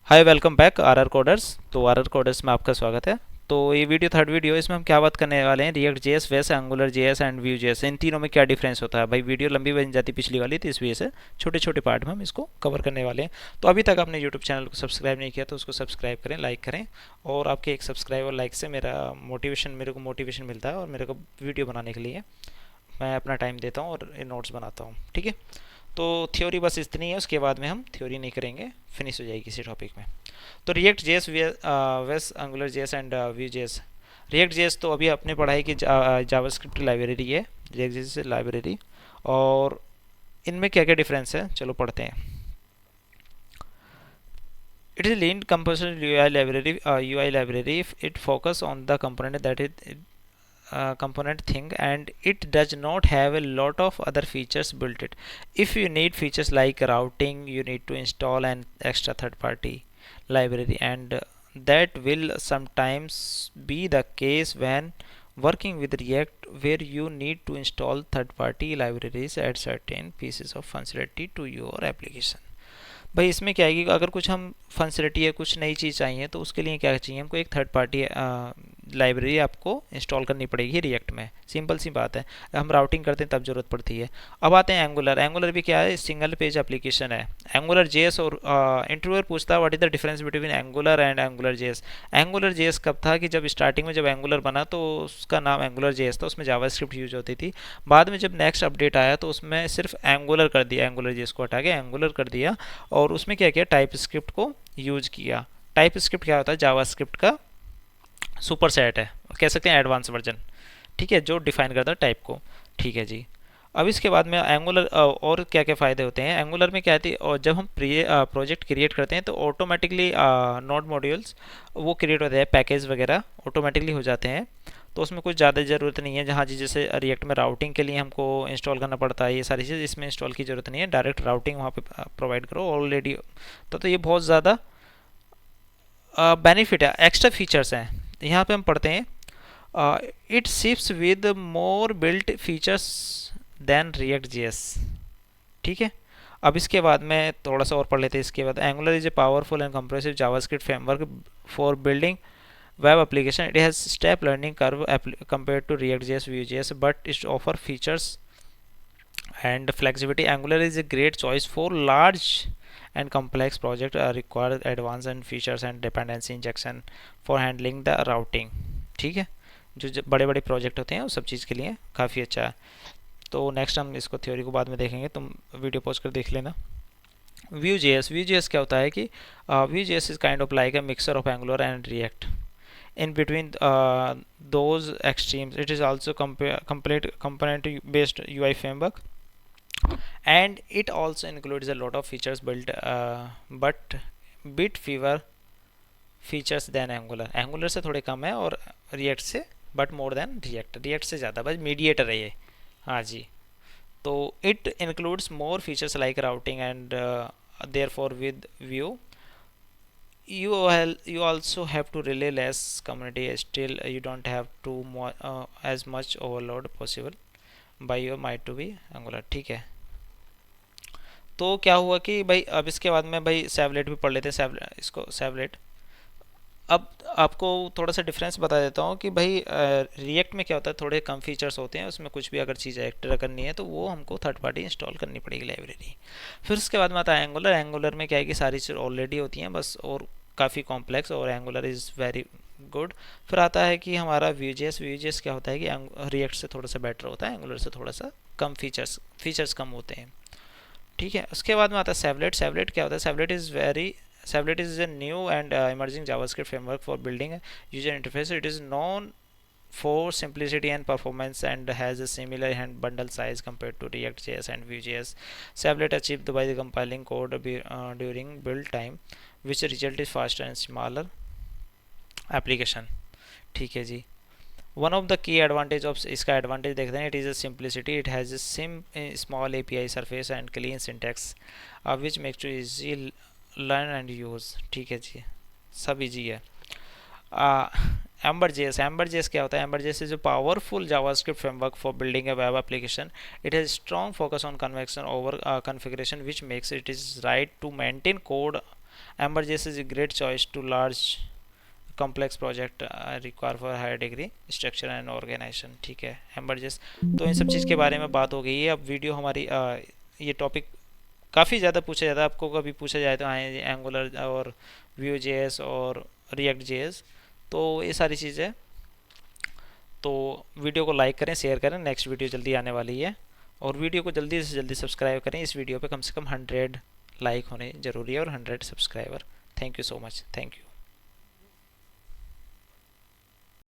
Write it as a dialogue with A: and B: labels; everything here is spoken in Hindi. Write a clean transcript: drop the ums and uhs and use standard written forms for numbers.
A: Hi welcome back RR coders. तो आरआर कोडर्स में आपका स्वागत है। तो ये वीडियो थर्ड वीडियो, इसमें हम क्या बात करने वाले हैं, React JS vs Angular JS and Vue JS, इन तीनों में क्या डिफरेंस होता है। भाई वीडियो लंबी बन जाती पिछली वाली, तो इस वजह से छोटे छोटे पार्ट में हम इसको कवर करने वाले हैं। तो अभी तक आपने यूट्यूब चैनल को सब्सक्राइब नहीं किया तो उसको सब्सक्राइब करें, लाइक करें। और आपके एक सब्सक्राइब और लाइक से मेरे को मोटिवेशन मिलता है और मेरे को वीडियो बनाने के लिए मैं अपना टाइम देता हूँ और नोट्स बनाता हूँ। ठीक है। तो थ्योरी बस इतनी है, उसके बाद में हम थ्योरी नहीं करेंगे, फिनिश हो जाएगी इसी टॉपिक में। तो react JS vs Angular JS and Vue JS. React JS तो अभी आपने पढ़ा है कि जावास्क्रिप्ट लाइब्रेरी है, रिएक्ट जेएस लाइब्रेरी। और इनमें क्या क्या डिफरेंस है, चलो पढ़ते हैं। It is lean composition UI library it focus on the component that is component thing, and it does not have a lot of other features built it. If you need features like routing, you need to install an extra third party library, and that will sometimes be the case when working with React, where you need to install third party libraries at certain pieces of functionality to your application. भाई इसमें क्या है कि अगर कुछ हम फंक्शनलिटी या कुछ नई चीज़ चाहिए तो उसके लिए क्या चाहिए, हमको एक थर्ड पार्टी लाइब्रेरी आपको इंस्टॉल करनी पड़ेगी रिएक्ट में। सिंपल सी बात है, हम राउटिंग करते हैं तब ज़रूरत पड़ती है। अब आते हैं एंगुलर। एंगुलर भी क्या है, सिंगल पेज एप्लीकेशन है। एंगुलर जेएस और इंटरव्यूअर पूछता है what is the difference between angular and angular JS. Angular JS कब था कि जब स्टार्टिंग में जब एंगुलर बना तो उसका नाम एंगुलर जेएस था, उसमें जावास्क्रिप्ट यूज होती थी। बाद में जब नेक्स्ट अपडेट आया तो उसमें सिर्फ एंगुलर कर दिया, एंगुलर जेएस को हटा के एंगुलर कर दिया। और उसमें क्या किया, टाइप स्क्रिप्ट को यूज किया। टाइप स्क्रिप्ट क्या होता है, जावास्क्रिप्ट का सुपर सेट है, कह सकते हैं एडवांस वर्जन। ठीक है, जो डिफाइन करता है टाइप को। ठीक है जी। अब इसके बाद में एंगुलर और क्या क्या फ़ायदे होते हैं एंगुलर में, क्या है और जब हम प्रोजेक्ट क्रिएट करते हैं तो ऑटोमेटिकली नोड मॉड्यूल्स वो क्रिएट होते हैं, पैकेज वगैरह ऑटोमेटिकली हो जाते हैं। तो उसमें कुछ ज़्यादा ज़रूरत नहीं है, जहाँ जी जैसे रिएक्ट में राउटिंग के लिए हमको इंस्टॉल करना पड़ता है, ये सारी चीज़ इसमें इंस्टॉल की ज़रूरत नहीं है, डायरेक्ट राउटिंग वहाँ पे प्रोवाइड करो ऑलरेडी। तो ये बहुत ज़्यादा बेनिफिट है, एक्स्ट्रा फीचर्स हैं। यहाँ पे हम पढ़ते हैं it ships with more built features than React JS. ठीक है। अब इसके बाद में थोड़ा सा और पढ़ लेते हैं। इसके बाद angular is a powerful and compressive JavaScript framework for building web application. It has step learning curve compared to React.js, Vue.js, but it offers features and flexibility. Angular is a great choice for large and complex projects require advanced features and dependency injection for handling the routing. ठीक है, जो बड़े बड़े प्रोजेक्ट होते हैं उस सब चीज़ के लिए काफ़ी अच्छा है। तो नेक्स्ट हम इसको थ्योरी को बाद में देखेंगे, तुम वीडियो पॉज कर देख लेना। Vue.js क्या होता है कि Vue.js is kind of like a mixer of Angular and React. In between those extremes, it is also complete component based UI framework, and it also includes a lot of features built but bit fewer features than Angular से थोड़े कम है, और React से but more than React से ज़्यादा, बस मीडिएटर है ये। हाँ जी। तो it includes more features like routing, and therefore with Vue you also have to rely less community. Still you don't have to as much overload possible by your might to be Angular। ठीक है। तो क्या हुआ कि भाई अब इसके बाद में भाई सेवलेट भी पढ़ लेते हैं, इसको सेवलेट। अब आपको थोड़ा सा डिफरेंस बता देता हूँ कि भाई रिएक्ट में क्या होता है, थोड़े कम फीचर्स होते हैं उसमें, कुछ भी अगर चीज़ एक्टर करनी है तो वो हमको थर्ड पार्टी इंस्टॉल करनी पड़ेगी लाइब्रेरी। फिर उसके बाद में आता है एंगुलर। एंगुलर में क्या है कि सारी चीज़ ऑलरेडी होती हैं बस, और काफ़ी कॉम्प्लेक्स, और एंगुलर इज़ वेरी गुड। फिर आता है कि हमारा Vue.js क्या होता है कि रिएक्ट से थोड़ा सा बेटर होता है, एंगुलर से थोड़ा सा कम फीचर्स कम होते हैं। ठीक है। उसके बाद में आता है सेवलेट। सेवलेट क्या होता है, Servlet is a new and emerging JavaScript framework for building a user interface. It is known for simplicity and performance and has a similar hand bundle size compared to React.js and Vue.js. Servlet achieved by the compiling code during build time, which result is faster and smaller application. ठीक है जी। One of the key advantage of इसका एडवांटेज देखते हैं, it is a simplicity, it has a small API surface and clean syntax which makes to easy learn and use. ठीक है जी, सब इजी है। एम्बर जेएस क्या होता है, Ember JS is a powerful JavaScript framework for building a web application. It has strong focus on convection over configuration which makes it is right to maintain code Ember JS is a great choice to large complex project require for higher degree structure and organization. ठीक है, एम्बरजेस। तो इन सब चीज़ के बारे में बात हो गई है। अब वीडियो हमारी ये टॉपिक काफ़ी ज़्यादा पूछा जाता है, आपको कभी पूछा जाए तो आए एंगुलर और व्यू जेएस और रिएक्ट जेएस, तो ये सारी चीज़ें। तो वीडियो को लाइक करें, शेयर करें, नेक्स्ट वीडियो जल्दी आने वाली है। और वीडियो को जल्दी से जल्दी सब्सक्राइब करें। इस वीडियो पे कम से कम 100 लाइक होने ज़रूरी है और 100 subscriber. Thank you so much, thank you.